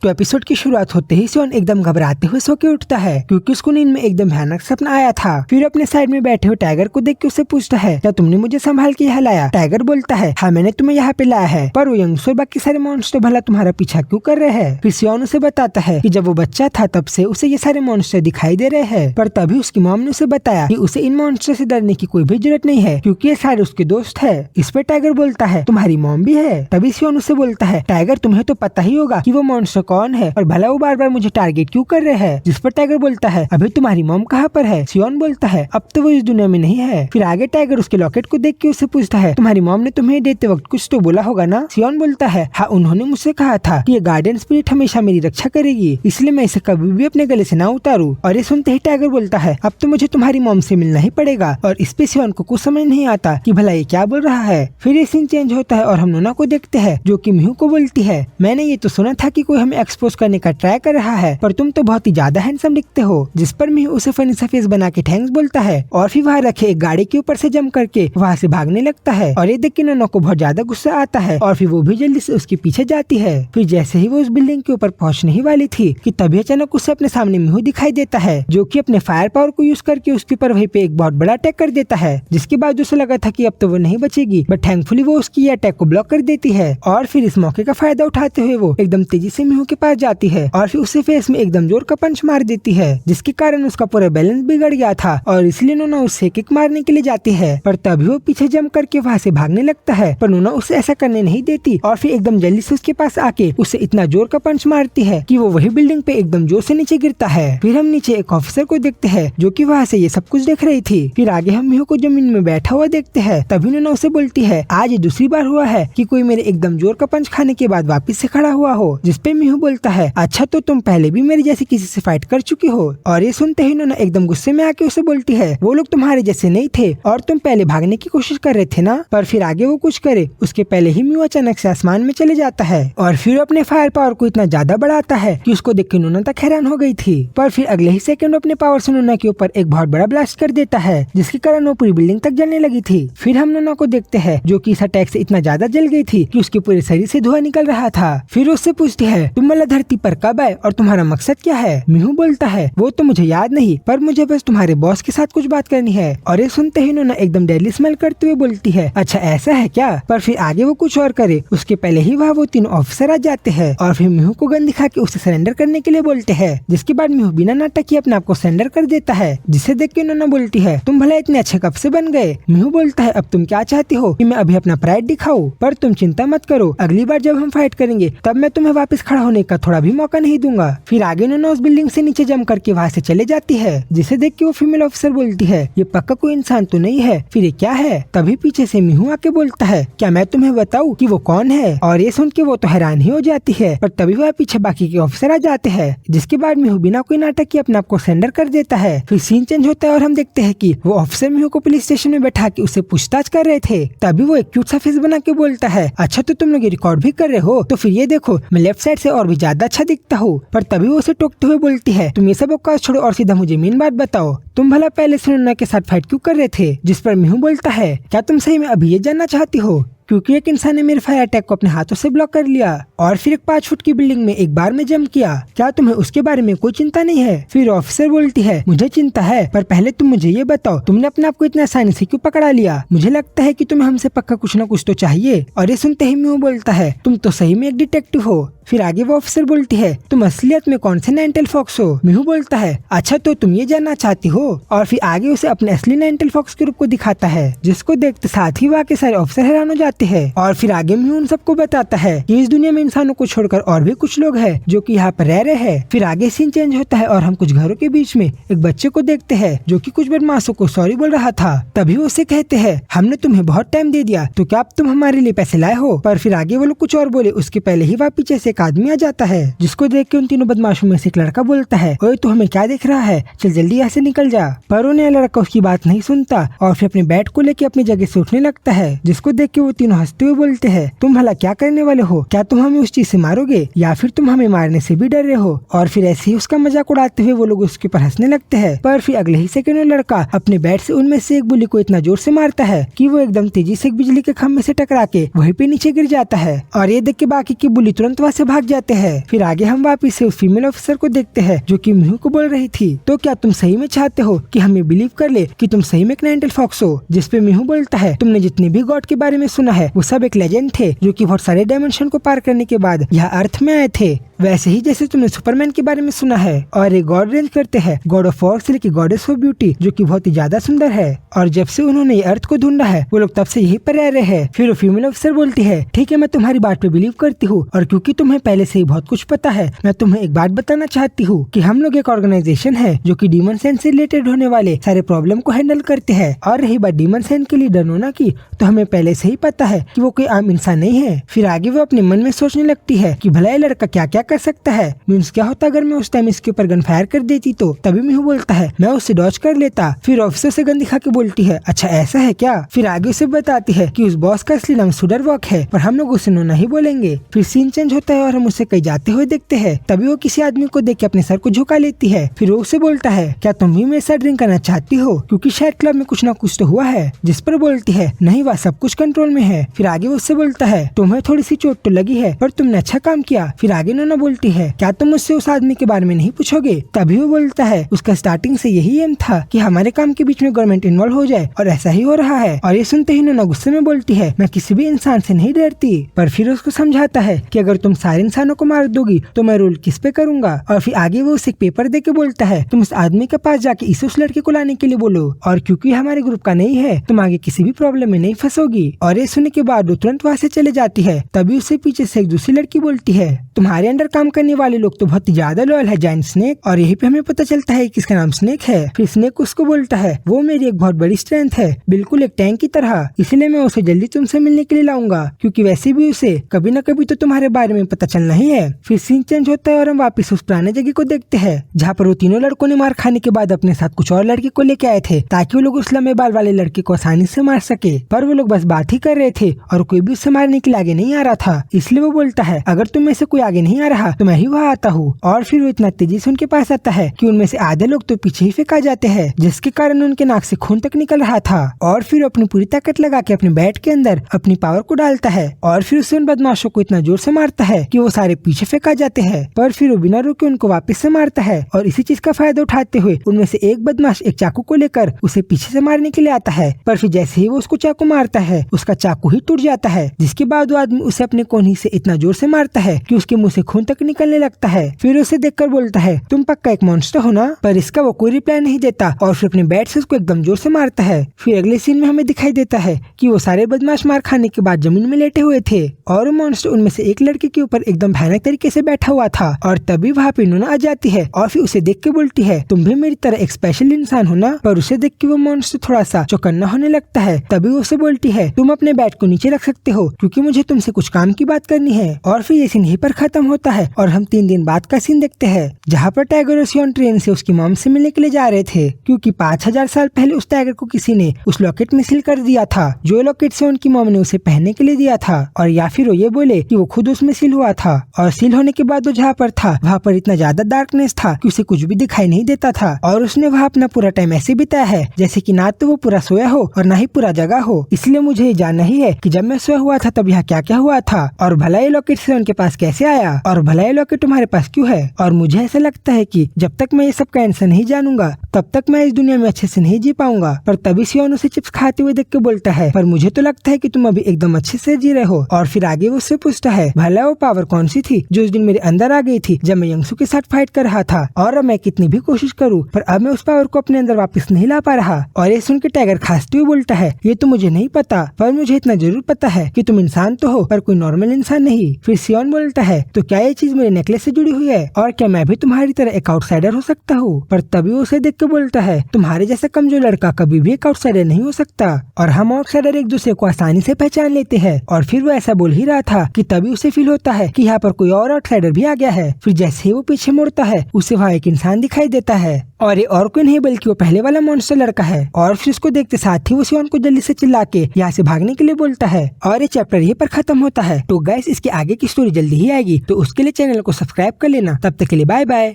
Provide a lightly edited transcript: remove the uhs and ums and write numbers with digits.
तो एपिसोड की शुरुआत होते ही सियोन एकदम घबराते हुए सो के उठता है क्योंकि उसको नींद में एकदम भयानक सपना आया था। फिर अपने साइड में बैठे हुए टाइगर को देख के उससे पूछता है, क्या तुमने मुझे संभाल के यहाँ लाया? टाइगर बोलता है, हाँ मैंने तुम्हें यहाँ पे लाया है, पर वो यंगस्टर बाकी सारे मॉन्स्टर भला तुम्हारा पीछा क्यों कर रहे हैं? फिर सियोन उसे बताता है कि जब वो बच्चा था तब से उसे ये सारे मॉन्स्टर दिखाई दे रहे हैं, पर तभी उसकी मॉम ने उसे बताया कि उसे इन मॉन्स्टर से डरने की कोई भी जरूरत नहीं है क्योंकि ये सारे उसके दोस्त है। इस पर टाइगर बोलता है, तुम्हारी मॉम भी है? तभी सियोन उसे बोलता है, टाइगर तुम्हें तो पता ही होगा कि वो मॉन्स्टर कौन है और भला वो बार बार मुझे टारगेट क्यों कर रहे हैं? जिस पर टाइगर बोलता है, अभी तुम्हारी मॉम कहाँ पर है? सियोन बोलता है, अब तो वो इस दुनिया में नहीं है। फिर आगे टाइगर उसके लॉकेट को देख के उससे पूछता है, तुम्हारी मॉम ने तुम्हें देते वक्त कुछ तो बोला होगा ना? सियोन बोलता है, हाँ उन्होंने मुझसे कहा था कि ये गार्डियन स्पिरिट हमेशा मेरी रक्षा करेगी, इसलिए मैं इसे कभी भी अपने गले से ना उतारूं। और ये सुनते ही टाइगर बोलता है, अब तो मुझे तुम्हारी मॉम से मिलना ही पड़ेगा। और इस पे सियोन को कुछ समझ नहीं आता कि भला ये क्या बोल रहा है। फिर ये सीन चेंज होता है और हम नोना को देखते हैं जो कि मिहू को बोलती है, मैंने ये तो सुना था कि कोई हमें एक्सपोज करने का ट्राई कर रहा है, पर तुम तो बहुत ही ज्यादा हैंडसम दिखते हो। जिस पर मिहू उसे फनी सा फेस बना के थैंक्स बोलता है और फिर वहाँ रखे एक गाड़ी के ऊपर से जंप करके वहाँ से भागने लगता है। और ये देख के नोना को बहुत ज्यादा गुस्सा आता है और फिर वो भी जल्दी से उसके पीछे जाती है। फिर जैसे ही वो उस बिल्डिंग के ऊपर पहुँचने ही वाली थी कि तभी अचानक उसे अपने सामने मिहू दिखाई देता है जो कि अपने फायर पावर को यूज करके उसके ऊपर वहीं पे एक बहुत बड़ा अटैक कर देता है, जिसके बाद उसे लगा था कि अब तो वो नहीं बचेगी, बट थैंकफुली वो उसकी अटैक को ब्लॉक कर देती है। और फिर इस मौके का फायदा उठाते हुए वो एकदम तेजी से मिहू के पास जाती है और फिर उससे फेस में एकदम जोर का पंच मार देती है, जिसके कारण उसका पूरा बैलेंस बिगड़ गया था और इसलिए नोना उससे किक मारने के लिए जाती है, पर तभी वो पीछे जंप करके वहाँ से भागने लगता है, पर नोना उसे ऐसा करने नहीं देती और फिर एकदम जल्दी से उसके पास आके उसे इतना जोर का पंच मारती है कि वो वही बिल्डिंग पे एकदम जोर से नीचे गिरता है। फिर हम नीचे एक ऑफिसर को देखते हैं जो कि वहाँ से ये सब कुछ देख रही थी। फिर आगे हम मिहू को जमीन में बैठा हुआ देखते हैं, तभी नोना उसे बोलती है, आज ये दूसरी बार हुआ है कि कोई मेरे एकदम जोर का पंच खाने के बाद वापिस से खड़ा हुआ हो। जिसपे मिहू बोलता है, अच्छा तो तुम पहले भी मेरे जैसे किसी से फाइट कर चुकी हो। और ये सुनते ही नोना एकदम गुस्से में आके उसे बोलती है, वो लोग तुम्हारे जैसे नहीं थे और तुम पहले भागने की कोशिश कर रहे थे ना। पर फिर आगे वो कुछ करे उसके पहले ही मिहू अचानक से आसमान में चले जाता है और फिर अपने फायर पावर को इतना ज्यादा बढ़ाता है कि उसको देख के नोना तक हैरान हो गई थी। पर फिर अगले ही सेकंड अपने पावर से नोना के ऊपर एक बहुत बड़ा ब्लास्ट कर देता है, जिसके कारण वो पूरी बिल्डिंग तक जलने लगी थी। फिर हम नोना को देखते हैं जो कि इस अटैक से इतना ज्यादा जल गई थी कि उसके पूरे शरीर से धुआं निकल रहा था। फिर उससे पूछती है, तुम वाला धरती पर कब आए और तुम्हारा मकसद क्या है? मिहू बोलता है, वो तो मुझे याद नहीं, पर मुझे बस तुम्हारे बॉस के साथ कुछ बात करनी है। और ये सुनते ही नोना एकदम डेडली स्मेल करते हुए बोलती है, अच्छा ऐसा है क्या? पर फिर आगे वो कुछ और करे उसके पहले ही वहाँ वो तीनों ऑफिसर आ जाते हैं और फिर मिहू को गन दिखा के उसे सरेंडर करने के लिए बोलते हैं, जिसके बाद मिहू बिना नाटक किए अपने आप को सरेंडर कर देता है। जिसे देख के नोना बोलती है, तुम भला इतने अच्छे कब से बन गए? मिहू बोलता है, अब तुम क्या चाहती हो कि मैं अभी अपना प्राइड दिखाऊं? पर तुम चिंता मत करो, अगली बार जब हम फाइट करेंगे तब मैं तुम्हें वापस खड़ा होने का थोड़ा भी मौका नहीं दूंगा। फिर आगे नोना उस बिल्डिंग से नीचे जंप करके वहाँ से चले जाती है, जिसे देख के वो फीमेल ऑफिसर बोलती है, ये पक्का कोई इंसान तो नहीं है, फिर ये क्या है? तभी पीछे से मिहू आके बोलता है, क्या मैं तुम्हें बताऊं कि वो कौन है? और ये सुन के वो तो हैरान ही हो जाती है, पर तभी वह पीछे बाकी के ऑफिसर आ जाते हैं, जिसके बाद मिहू बिना कोई नाटक किए अपने आप को सरेंडर कर देता है। फिर सीन चेंज होता है और हम देखते हैं कि वो ऑफिसर मिहू को पुलिस स्टेशन में बैठा के उसे पूछताछ कर रहे थे। तभी वो एक क्यूट सा फेस बना के बोलता है, अच्छा तो तुम लोग ये रिकॉर्ड भी कर रहे हो, तो फिर ये देखो मैं लेफ्ट साइड से और भी ज्यादा अच्छा दिखता हूँ। पर तभी वो उसे टोकते हुए बोलती है, तुम ये सब औकात छोड़ो और सीधा मुझे मेन बात बताओ, तुम भला पहले से नोना के साथ फाइट क्यों कर रहे थे? जिस पर मिहू बोलता है, क्या तुम सही में अभी ये जानना चाहती हो? क्योंकि एक इंसान ने मेरे फायर अटैक को अपने हाथों से ब्लॉक कर लिया और फिर एक 5 फुट की बिल्डिंग में एक बार में जंप किया, क्या तुम्हें उसके बारे में कोई चिंता नहीं है? फिर ऑफिसर बोलती है, मुझे चिंता है, पर पहले तुम मुझे ये बताओ, तुमने अपने आप को इतना आसानी से क्यों पकड़ा लिया? मुझे लगता है कि तुम्हें हमसे पक्का कुछ न कुछ तो चाहिए। और ये सुनते ही मिहू बोलता है, तुम तो सही में एक डिटेक्टिव हो। फिर आगे वो ऑफिसर बोलती है, तुम असलियत में कौन से नाइनटेल फॉक्स हो? मिहू बोलता है, अच्छा तो तुम ये जानना चाहती हो? और फिर आगे उसे अपने असली नाइनटेल फॉक्स के रूप को दिखाता है, जिसको देखते साथ ही वहाँ के सारे ऑफिसर हैरान हो जाते हैं। और फिर आगे मिहू उन सबको बताता है कि इस दुनिया में इंसानों को छोड़कर और भी कुछ लोग हैं जो कि यहाँ पर रह रहे हैं। फिर आगे सीन चेंज होता है और हम कुछ घरों के बीच में एक बच्चे को देखते हैं जो कि कुछ बदमाशों को सॉरी बोल रहा था। तभी वो उसे कहते हैं, हमने तुम्हें बहुत टाइम दे दिया, तो क्या अब तुम हमारे लिए पैसे लाए हो? पर फिर आगे वो लोग कुछ और बोले उसके पहले ही वहाँ पीछे से एक आदमी आ जाता है, जिसको देख के उन तीनों बदमाशों में से एक लड़का बोलता है, ओए तो हमें क्या देख रहा है, चल जल्दी यहाँ से निकल जा। पर उन्हें लड़का उसकी बात नहीं सुनता और फिर अपने बैट को लेके अपनी जगह से उठने लगता है, जिसको देख के वो तीनों हंसते हुए बोलते हैं, तुम भला क्या करने वाले हो? क्या तुम हमें उस चीज से मारोगे या फिर तुम हमें मारने से भी डर रहे हो? और फिर ऐसे ही उसका मजाक उड़ाते हुए वो लोग उसके ऊपर हंसने लगते हैं। पर फिर अगले ही सेकंड में लड़का अपने बैट से उनमें से एक बुली को इतना जोर से मारता है कि वो एकदम तेजी से बिजली के खंभे से टकरा के वहीं पे नीचे गिर जाता है। और ये देख के बाकी की बुली तुरंत वहाँ से से भाग जाते हैं। फिर आगे हम वापिस से उस फीमेल ऑफिसर को देखते हैं जो कि मिहू को बोल रही थी, तो क्या तुम सही में चाहते हो कि हमें बिलीव कर ले कि तुम सही में एक नाइनटेल फॉक्स हो? जिसपे मिहू बोलता है, तुमने जितने भी गॉड के बारे में सुना है वो सब एक लेजेंड थे जो कि बहुत सारे डायमेंशन को पार करने के बाद यहाँ अर्थ में आए थे, वैसे ही जैसे तुमने सुपरमैन के बारे में सुना है। और एक गॉड रेंज करते हैं गॉड ऑफ वॉर से लेकर गॉडेस ऑफ ब्यूटी जो कि बहुत ही ज्यादा सुंदर है। और जब से उन्होंने ये अर्थ को ढूंढा है वो लोग तब से यही पर रह रहे हैं। फिर वो फीमेल ऑफिसर बोलती है, ठीक है मैं तुम्हारी बात पे बिलीव करती हूँ, और क्योंकि तुम्हें पहले से ही बहुत कुछ पता है मैं तुम्हें एक बात बताना चाहती हूँ कि हम लोग एक ऑर्गेनाइजेशन है जो कि डीमन सेन से रिलेटेड होने वाले सारे प्रॉब्लम को हैंडल करते हैं। और रही बात डीमन सेन के लीडर नोना की, तो हमें पहले से ही पता है कि वो कोई आम इंसान नहीं है। फिर आगे वो अपने मन में सोचने लगती है कि भला ये लड़का क्या क्या कर सकता है, मीन्स क्या होता अगर मैं उस टाइम इसके ऊपर गन फायर कर देती तो। तभी मिहू बोलता है मैं उससे डॉज कर लेता। फिर ऑफिसर से गन दिखा के बोलती है, अच्छा ऐसा है क्या? फिर आगे उसे बताती है कि उस बॉस का असली नाम सुडरवॉक है, पर हम लोग उसे नोना ही बोलेंगे। फिर सीन चेंज होता है और हम उसे कहीं जाते हुए देखते हैं। तभी वो किसी आदमी को देख के अपने सर को झुका लेती है। फिर वो उसे बोलता है, क्या तुम भी मेरे साथ ड्रिंक करना चाहती हो, क्योंकि शायद क्लब में कुछ ना कुछ तो हुआ है। जिस पर बोलती है, नहीं वह सब कुछ कंट्रोल में है। फिर आगे वो उससे बोलता है, तुम्हें थोड़ी सी चोट तो लगी है पर तुमने अच्छा काम किया। फिर आगे नोना बोलती है, क्या तुम मुझसे उस आदमी के बारे में नहीं पूछोगे? तभी वो बोलता है, उसका स्टार्टिंग से यही एम था कि हमारे काम के बीच में गवर्नमेंट इन्वॉल्व हो जाए, और ऐसा ही हो रहा है। और ये सुनते ही नोना गुस्से में बोलती है, मैं किसी भी इंसान से नहीं डरती। पर फिर उसको समझाता है कि अगर तुम सारे इंसानों को मार दोगी तो मैं रूल किस पे करूंगा। और फिर आगे वो उसे एक पेपर दे के बोलता है, तुम उस आदमी के पास जाके इसे उस लड़के को लाने के लिए बोलो, और क्योंकि हमारे ग्रुप का नहीं है तुम आगे किसी भी प्रॉब्लम में नहीं फंसोगी। और ये सुनने के बाद वो तुरंत वहाँ से चले जाती है। तभी उसे पीछे से एक दूसरी लड़की बोलती है, तुम्हारे अंडर काम करने वाले लोग तो बहुत ही ज्यादा लॉयल है जायंट स्नेक। और यही पे हमें पता चलता है कि इसका नाम स्नेक है। फिर स्नेक उसको बोलता है, वो मेरी एक बहुत बड़ी स्ट्रेंथ है, बिल्कुल एक टैंक की तरह, इसलिए मैं उसे जल्दी तुमसे मिलने के लिए लाऊंगा, क्योंकि वैसे भी उसे कभी न कभी तो तुम्हारे बारे में पता चलना ही है। फिर सीन चेंज होता है और हम वापस उस पुराने जगह को देखते हैं जहाँ पर वो तीनों लड़कों ने मार खाने के बाद अपने साथ कुछ और लड़के को लेके आए थे, ताकि वो लोग उस लंबे बाल वाले लड़के को आसानी से मार सके। पर वो लोग बस बात ही कर रहे थे और कोई भी उससे मारने के लिए आगे नहीं आ रहा था। इसलिए वो बोलता है, अगर तुम में से कोई आगे नहीं आ रहा तो मैं ही वहाँ आता हूँ। और फिर वो इतना तेजी से उनके पास आता है कि उनमें से आधे लोग तो पीछे ही फेंका जाते हैं, जिसके कारण उनके नाक से खून तक निकल रहा था। और फिर अपनी पूरी ताकत लगा के अपने बैट के अंदर अपनी पावर को डालता है, और फिर उसे उन बदमाशों को इतना जोर से मारता है कि वो सारे पीछे फेंका जाते हैं। पर फिर वो बिना रुके उनको वापस से मारता है, और इसी चीज का फायदा उठाते हुए उनमें से एक बदमाश एक चाकू को लेकर उसे पीछे से मारने के लिए आता है। पर फिर जैसे ही वो उसको चाकू मारता है उसका चाकू ही टूट जाता है, जिसके बाद वो आदमी उसे अपने कोहनी से इतना जोर से मारता है कि उसके मुंह से खून तक निकलने लगता है। फिर उसे देखकर बोलता है, तुम पक्का एक मॉन्स्टर हो ना? पर इसका वो कोई रिप्लाई नहीं देता और फिर अपने बैट से उसको एकदम जोर से मारता है। फिर अगले सीन में हमें दिखाई देता है कि वो सारे बदमाश मार खाने के बाद जमीन में लेटे हुए थे, और वो मॉन्स्टर उनमें से एक लड़के के ऊपर एकदम भयानक तरीके से बैठा हुआ था। और तभी वहाँ पे नोना आ जाती है और फिर उसे देख के बोलती है, तुम भी मेरी तरह एक स्पेशल इंसान हो ना? पर उसे देख के वो मॉन्स्टर थोड़ा सा चौकन्ना होने लगता है। तभी उसे बोलती है, तुम अपने बैट को नीचे रख सकते हो क्योंकि मुझे तुमसे कुछ काम की बात करनी है। और फिर ये सीन यहीं पर खत्म होता है और हम 3 दिन बाद का सीन देखते हैं जहाँ पर टाइगर और सियोन ट्रेन से उसकी मॉम से मिलने के लिए जा रहे थे, क्योंकि 5000 साल पहले उस टाइगर को किसी ने उस लॉकेट में सील कर दिया था, जो लॉकेट से उनकी मॉम ने उसे पहनने के लिए दिया था। और या फिर वो ये बोले कि वो खुद उसमें सील हुआ था, और सील होने के बाद वो जहाँ पर था वहाँ पर इतना ज्यादा डार्कनेस था कि उसे कुछ भी दिखाई नहीं देता था। और उसने वहाँ अपना पूरा टाइम ऐसे बिताया है जैसे कि ना तो वो पूरा सोया हो और ना ही पूरा जगा हो। इसलिए मुझे ये जानना ही है कि जब मैं सोया हुआ था तब यहाँ क्या क्या हुआ था, और भला ये लॉकेट से उनके पास कैसे आया, और भला ये लॉकेट तुम्हारे पास क्यों है। और मुझे ऐसा लगता है कि जब तक मैं ये सब का आंसर नहीं जानूंगा तब तक मैं इस दुनिया में अच्छे से नहीं जी पाऊंगा। पर तभी सियोन उसे चिप्स खाते हुए देख के बोलता है, पर मुझे तो लगता है कि तुम अभी एकदम अच्छे से जी रहे हो। और फिर आगे वो उससे पूछता है, भला वो पावर कौन सी थी जो उस दिन मेरे अंदर आ गई थी जब मैं यंगसू के साथ फाइट कर रहा था, और अब मैं कितनी भी कोशिश करूँ पर अब मैं उस पावर को अपने अंदर वापस नहीं ला पा रहा। और ये सुन के टाइगर खांसते हुए बोलता है, ये तो मुझे नहीं पता, पर मुझे इतना जरूर पता है कि तुम इंसान तो हो पर कोई नॉर्मल इंसान नहीं। फिर सियोन बोलता है, तो क्या ये चीज मेरे नेकलेस से जुड़ी हुई है, और क्या मैं भी तुम्हारी तरह एक आउटसाइडर हो सकता हूँ? पर तभी उसे देख के बोलता है, तुम्हारे जैसा कमजोर लड़का कभी भी एक आउटसाइडर नहीं हो सकता, और हम आउटसाइडर एक दूसरे को आसानी से पहचान लेते हैं। और फिर वो ऐसा बोल ही रहा था कि तभी उसे फील होता है कि यहाँ पर कोई और आउटसाइडर भी आ गया है। फिर जैसे ही वो पीछे मुड़ता है उसे वहाँ एक इंसान दिखाई देता है, और ये और कोई नहीं बल्कि वो पहले वाला मॉन्स्टर लड़का है। और फिर उसको देखते साथ ही वो सियोन को जल्दी से चिल्ला के यहाँ से भागने के लिए बोलता है। और ये चैप्टर यहीं पर खत्म होता है। तो गाइस इसके आगे की स्टोरी जल्दी ही आएगी, तो उसके लिए चैनल को सब्सक्राइब कर लेना। तब तक के लिए बाय बाय।